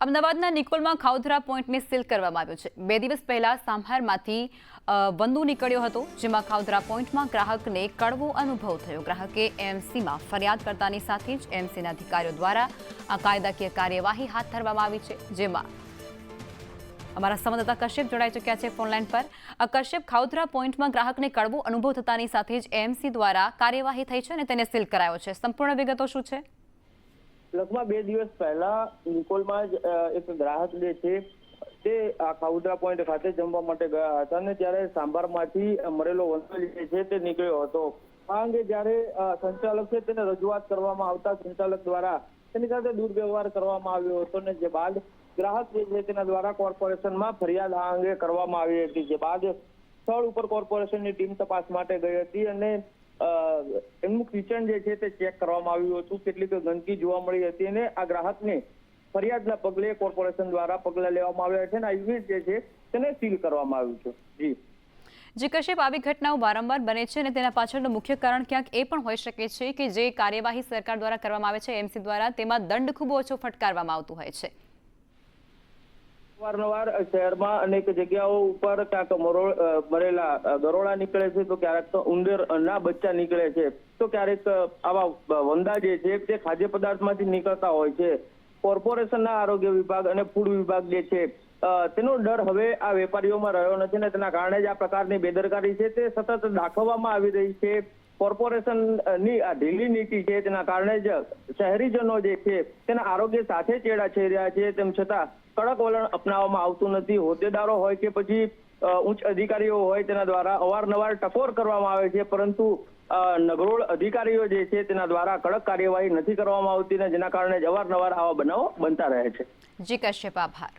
અમદાવાદના નિકોલમાં ખાઉધરા પોઈન્ટને સીલ કરવામાં આવ્યો છે। 2 દિવસ પહેલા સાંભારમાંથી વંદુ નીકળ્યો હતો, જેમાં ખાઉધરા પોઈન્ટમાં ગ્રાહકને કડવો અનુભવ થયો। ગ્રાહકે એએમસીમાં ફરિયાદ કરતાની સાથે જ એએમસીના અધિકારીઓ દ્વારા આ કાયદાકીય કાર્યવાહી હાથ ધરવામાં આવી છે, જેમાં અમારા સંવાદદાતા કશ્યપ જોડાઈ ચૂક્યા છે ફોનલાઈન પર। કશ્યપ, ખાઉધરા પોઈન્ટમાં ગ્રાહકને કડવો અનુભવ થતાની સાથે જ એએમસી દ્વારા કાર્યવાહી થઈ છે અને તેને સીલ કરાયો છે। સંપૂર્ણ વિગતો શું છે? લગભગ 2 દિવસ પહેલા નિકોલમાં જ એક ગ્રાહક જે છે તે આ ખાઉધરા પોઈન્ટ ખાતે જમવા માટે ગયા હતા અને ત્યારે સાંભારમાંથી મરેલો વંદો જે છે તે નીકળ્યો હતો। આ અંગે જ્યારે સંચાલક છે તેને રજૂઆત કરવામાં આવતા સંચાલક દ્વારા તેની સાથે દુર્વ્યવહાર કરવામાં આવ્યો હતો અને જે બાદ ગ્રાહક જે છે તેના દ્વારા કોર્પોરેશનમાં ફરિયાદ આ અંગે કરવામાં આવી હતી। જે બાદ સ્થળ ઉપર કોર્પોરેશનની ટીમ તપાસ માટે ગઈ હતી અને એમનું કિચન જે છે તે ચેક કરવામાં આવ્યું હતું। કેટલીક ગંદકી જોવા મળી હતી અને આ ગ્રાહકને ફરિયાદના પગલે કોર્પોરેશન દ્વારા પગલાં લેવામાં આવ્યા છે અને આ યુનિટ જે છે તેને સીલ કરવામાં આવ્યું છે। જી કશ્યપ, આવી ઘટનાઓ વારંવાર બને છે અને તેના પાછળનું મુખ્ય કારણ ક્યાંક એ પણ હોઈ શકે છે કે જે કાર્યવાહી સરકાર દ્વારા કરવામાં આવે છે એએમસી દ્વારા, તેમાં દંડ ખૂબ ઓછો ફટકારવામાં આવતું હોય છે। અવારનવાર શહેરમાં અનેક જગ્યાઓ ઉપર ક્યાંક મરેલા ગરોળા નીકળે છે, તો ક્યારેક તો ઉંદરના બચ્ચા નીકળે છે, તો ક્યારેક આવા વંદા જે છે તે ખાદ્ય પદાર્થમાંથી નીકળતા હોય છે। કોર્પોરેશનના આરોગ્ય વિભાગ અને ફૂડ વિભાગ જે છે તેનો ડર હવે આ વેપારીઓમાં રહ્યો નથી ને તેના કારણે જ આ પ્રકારની બેદરકારી છે તે સતત દાખવવામાં આવી રહી છે। કોર્પોરેશનની આ ઢીલી નીતિ છે તેના કારણે જ શહેરીજનો જે છે તેના આરોગ્ય સાથે ચેડા થઈ રહ્યા છે, તેમ છતાં કડક વલણ અપનાવવામાં આવતું નથી। હોદ્દેદારો હોય કે પછી ઉચ્ચ અધિકારીઓ હોય તેના દ્વારા અવારનવાર ટકોર કરવામાં આવે છે, પરંતુ નગરોળ અધિકારીઓ જે છે તેના દ્વારા કડક કાર્યવાહી નથી કરવામાં આવતી ને જેના કારણે જ અવારનવાર આવા બનાવો બનતા રહે છે। જી કશ્યપ, આભાર।